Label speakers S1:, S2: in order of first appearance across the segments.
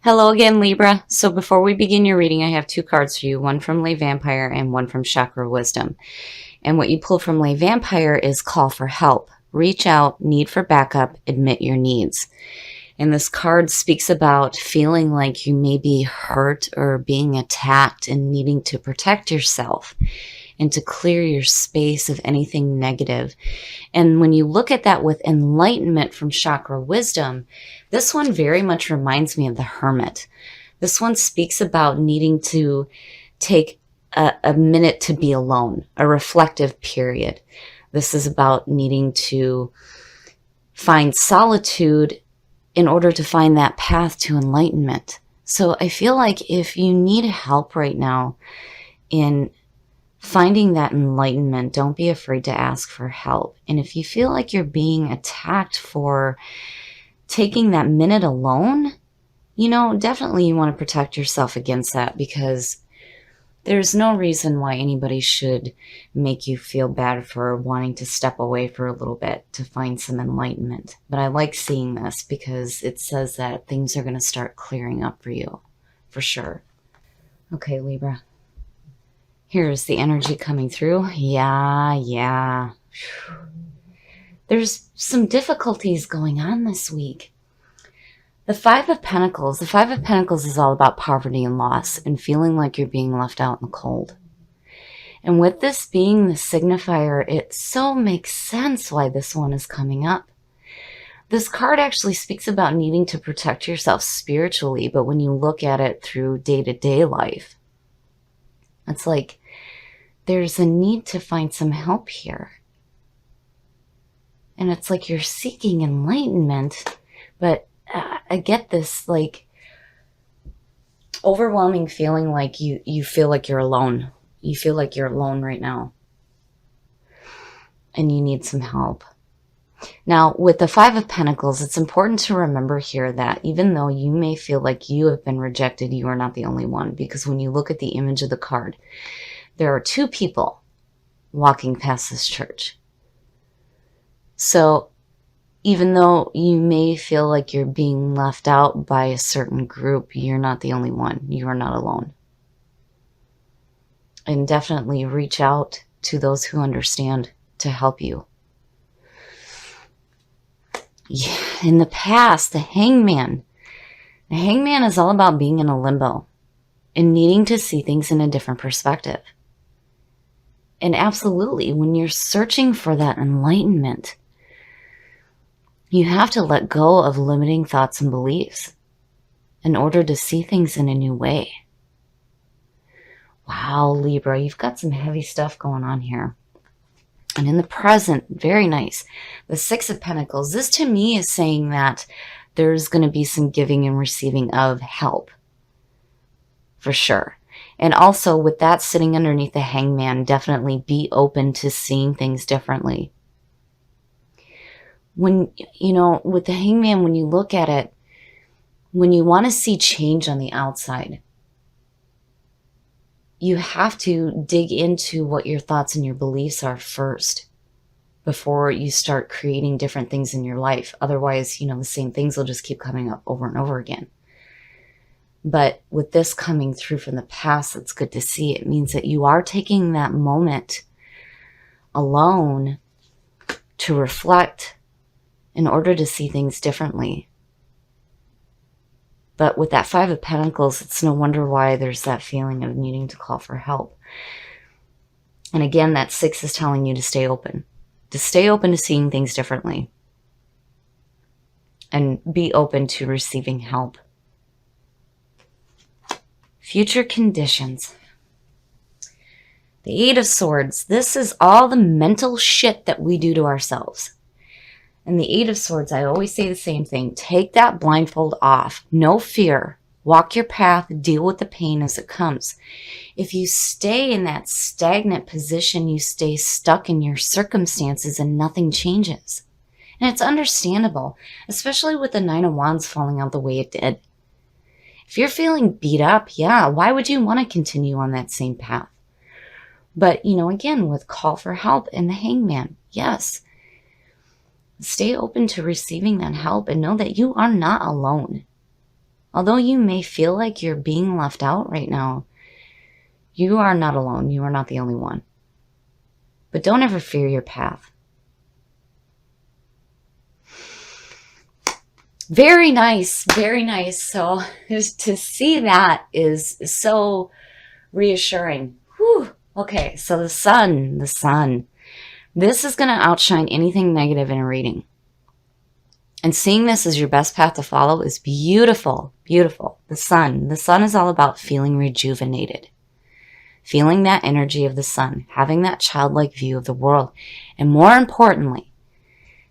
S1: Hello again, Libra. So before we begin your reading, I have two cards for you, one from Lay Vampire and one from Chakra Wisdom. And what you pull from Lay Vampire is call for help. Reach out, need for backup, admit your needs. And this card speaks about feeling like you may be hurt or being attacked and needing to protect yourself and to clear your space of anything negative. And when you look at that with enlightenment from Chakra Wisdom, this one very much reminds me of the Hermit. This one speaks about needing to take a minute to be alone, a reflective period. This is about needing to find solitude in order to find that path to enlightenment. So I feel like if you need help right now in finding that enlightenment, don't be afraid to ask for help. And if you feel like you're being attacked for taking that minute alone, definitely you want to protect yourself against that, because there's no reason why anybody should make you feel bad for wanting to step away for a little bit to find some enlightenment. But I like seeing this because it says that things are going to start clearing up for you, for sure. Okay, Libra. Here's the energy coming through. Yeah. There's some difficulties going on this week. The Five of Pentacles is all about poverty and loss and feeling like you're being left out in the cold. And with this being the signifier, it so makes sense why this one is coming up. This card actually speaks about needing to protect yourself spiritually, but when you look at it through day-to-day life, it's like there's a need to find some help here. And it's like you're seeking enlightenment, but I get this like overwhelming feeling like you feel like you're alone. You feel like you're alone right now. And you need some help. Now, with the Five of Pentacles, it's important to remember here that even though you may feel like you have been rejected, you are not the only one. Because when you look at the image of the card, there are two people walking past this church. So even though you may feel like you're being left out by a certain group, you're not the only one. You are not alone. And definitely reach out to those who understand to help you. Yeah, in the past, the Hangman. The Hangman is all about being in a limbo and needing to see things in a different perspective. And absolutely, when you're searching for that enlightenment, you have to let go of limiting thoughts and beliefs in order to see things in a new way. Wow, Libra, you've got some heavy stuff going on here. And in the present, very nice. The Six of Pentacles, this to me is saying that there's going to be some giving and receiving of help. For sure. And also with that sitting underneath the Hangman, definitely be open to seeing things differently. When, with the Hangman, when you look at it, when you want to see change on the outside, you have to dig into what your thoughts and your beliefs are first before you start creating different things in your life. Otherwise, the same things will just keep coming up over and over again. But with this coming through from the past, it's good to see. It means that you are taking that moment alone to reflect in order to see things differently. But with that Five of Pentacles, it's no wonder why there's that feeling of needing to call for help. And again, that Six is telling you to stay open. To stay open to seeing things differently. And be open to receiving help. Future conditions. The Eight of Swords. This is all the mental shit that we do to ourselves. And the Eight of Swords, I always say the same thing. Take that blindfold off. No fear. Walk your path. Deal with the pain as it comes. If you stay in that stagnant position, you stay stuck in your circumstances and nothing changes. And it's understandable, especially with the Nine of Wands falling out the way it did. If you're feeling beat up, yeah, why would you want to continue on that same path? But, again, with call for help and the Hangman, yes. Stay open to receiving that help and know that you are not alone. Although you may feel like you're being left out right now, you are not alone. You are not the only one. But don't ever fear your path. Very nice. Very nice. So just to see that is so reassuring. Whew. Okay, so the sun. This is going to outshine anything negative in a reading. And seeing this as your best path to follow is beautiful, beautiful. The sun is all about feeling rejuvenated, feeling that energy of the sun, having that childlike view of the world, and more importantly,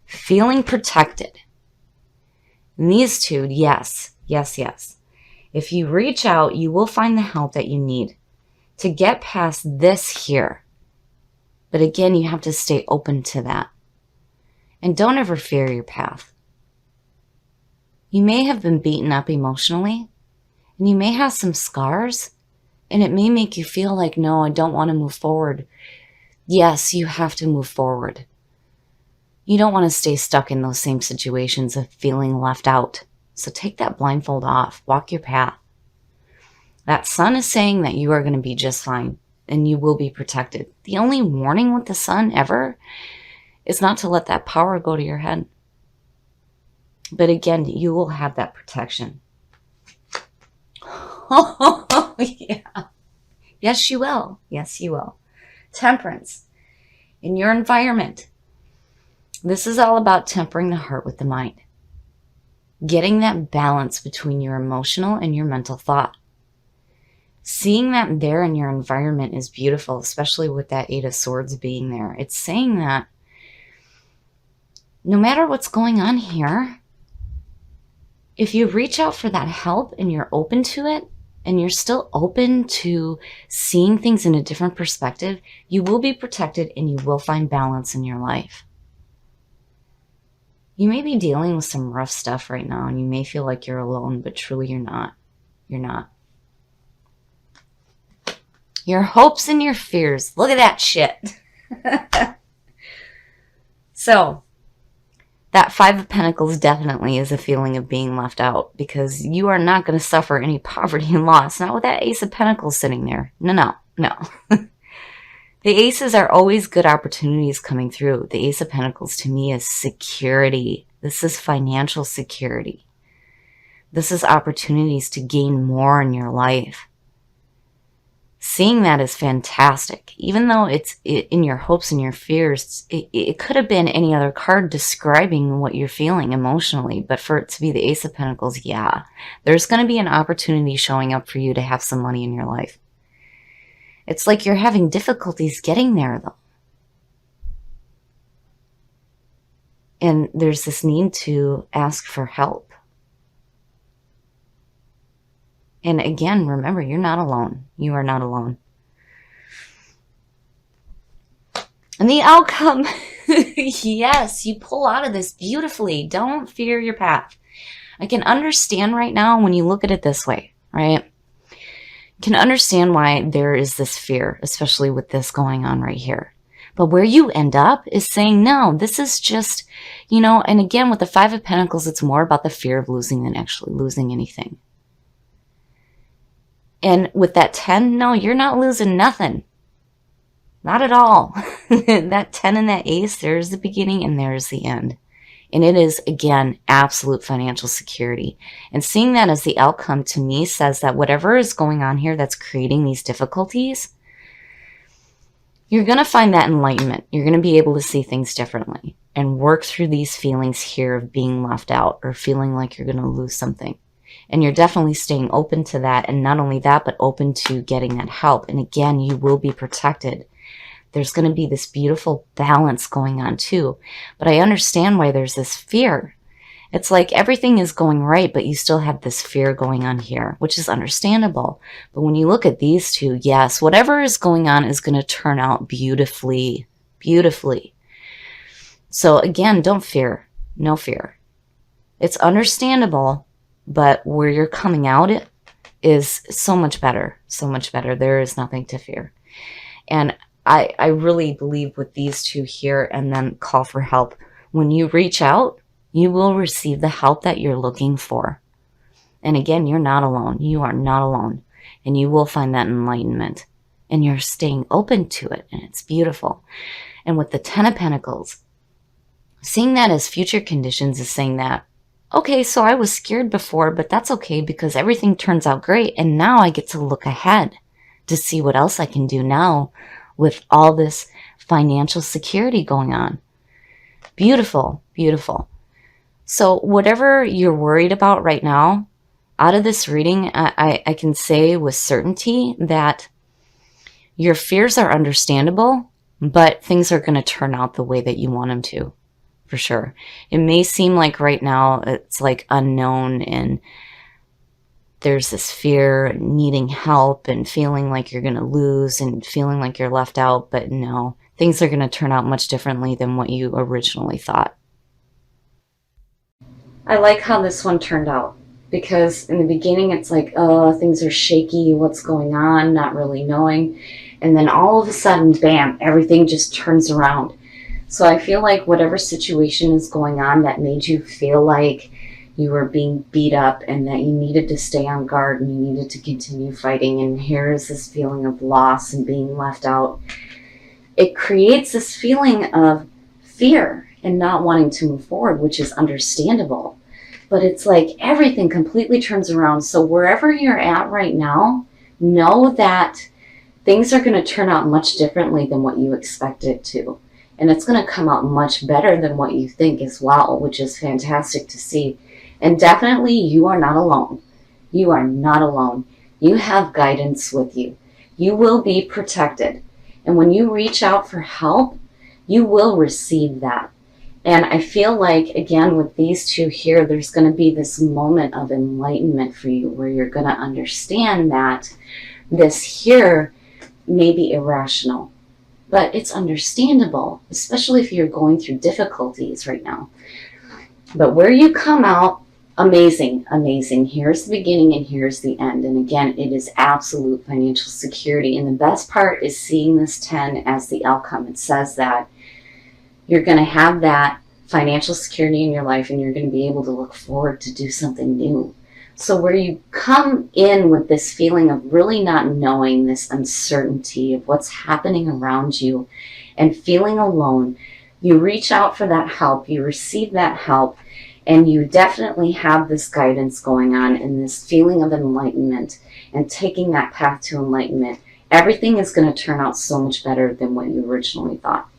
S1: feeling protected. And these two, yes. If you reach out, you will find the help that you need to get past this here. But again, you have to stay open to that. And don't ever fear your path. You may have been beaten up emotionally, and you may have some scars, and it may make you feel like, no, I don't want to move forward. Yes, you have to move forward. You don't want to stay stuck in those same situations of feeling left out. So take that blindfold off. Walk your path. That sun is saying that you are going to be just fine, and you will be protected. The only warning with the sun ever is not to let that power go to your head. But again, you will have that protection. Oh, yeah. Yes, you will. Yes, you will. Temperance. In your environment. This is all about tempering the heart with the mind. Getting that balance between your emotional and your mental thought. Seeing that there in your environment is beautiful, especially with that Eight of Swords being there. It's saying that no matter what's going on here, if you reach out for that help and you're open to it, and you're still open to seeing things in a different perspective, you will be protected and you will find balance in your life. You may be dealing with some rough stuff right now, and you may feel like you're alone, but truly you're not. You're not. Your hopes and your fears. Look at that shit. So, that Five of Pentacles definitely is a feeling of being left out, because you are not going to suffer any poverty and loss. Not with that Ace of Pentacles sitting there. No. The aces are always good opportunities coming through. The Ace of Pentacles to me is security. This is financial security. This is opportunities to gain more in your life. Seeing that is fantastic. Even though it's in your hopes and your fears, it could have been any other card describing what you're feeling emotionally. But for it to be the Ace of Pentacles, yeah. There's going to be an opportunity showing up for you to have some money in your life. It's like you're having difficulties getting there, though. And there's this need to ask for help. And again, remember, you're not alone. You are not alone. And the outcome, yes, you pull out of this beautifully. Don't fear your path. I can understand right now when you look at it this way, right? Can understand why there is this fear, especially with this going on right here. But where you end up is saying, no, this is just, and again, with the Five of Pentacles, it's more about the fear of losing than actually losing anything. And with that 10, no, you're not losing nothing. Not at all. That 10 and that ace, there's the beginning and there's the end. And it is, again, absolute financial security. And seeing that as the outcome to me says that whatever is going on here that's creating these difficulties, you're going to find that enlightenment. You're going to be able to see things differently and work through these feelings here of being left out or feeling like you're going to lose something. And you're definitely staying open to that. And not only that, but open to getting that help. And again, you will be protected. There's going to be this beautiful balance going on too. But I understand why there's this fear. It's like everything is going right, but you still have this fear going on here, which is understandable. But when you look at these two, yes, whatever is going on is going to turn out beautifully, beautifully. So again, don't fear. No fear. It's understandable. But where you're coming out is so much better, so much better. There is nothing to fear. And I really believe with these two here and then call for help. When you reach out, you will receive the help that you're looking for. And again, you're not alone. You are not alone. And you will find that enlightenment. And you're staying open to it. And it's beautiful. And with the Ten of Pentacles, seeing that as future conditions is saying that, okay, so I was scared before, but that's okay because everything turns out great. And now I get to look ahead to see what else I can do now with all this financial security going on. Beautiful, beautiful. So whatever you're worried about right now, out of this reading, I can say with certainty that your fears are understandable, but things are going to turn out the way that you want them to, for sure. It may seem like right now it's like unknown and there's this fear, needing help and feeling like you're going to lose and feeling like you're left out, but no, things are going to turn out much differently than what you originally thought. I like how this one turned out because in the beginning it's like, oh, things are shaky, what's going on, not really knowing. And then all of a sudden, bam, everything just turns around. So I feel like whatever situation is going on that made you feel like you were being beat up and that you needed to stay on guard and you needed to continue fighting, and here's this feeling of loss and being left out, it creates this feeling of fear and not wanting to move forward, which is understandable. But it's like everything completely turns around. So wherever you're at right now, know that things are going to turn out much differently than what you expect it to. And it's going to come out much better than what you think as well, which is fantastic to see. And definitely you are not alone. You are not alone. You have guidance with you. You will be protected. And when you reach out for help, you will receive that. And I feel like, again, with these two here, there's going to be this moment of enlightenment for you where you're going to understand that this here may be irrational, but it's understandable, especially if you're going through difficulties right now. But where you come out, amazing, amazing. Here's the beginning and here's the end. And again, it is absolute financial security. And the best part is seeing this 10 as the outcome. It says that you're going to have that financial security in your life and you're going to be able to look forward to do something new. So where you come in with this feeling of really not knowing, this uncertainty of what's happening around you and feeling alone, you reach out for that help, you receive that help, and you definitely have this guidance going on and this feeling of enlightenment and taking that path to enlightenment. Everything is going to turn out so much better than what you originally thought.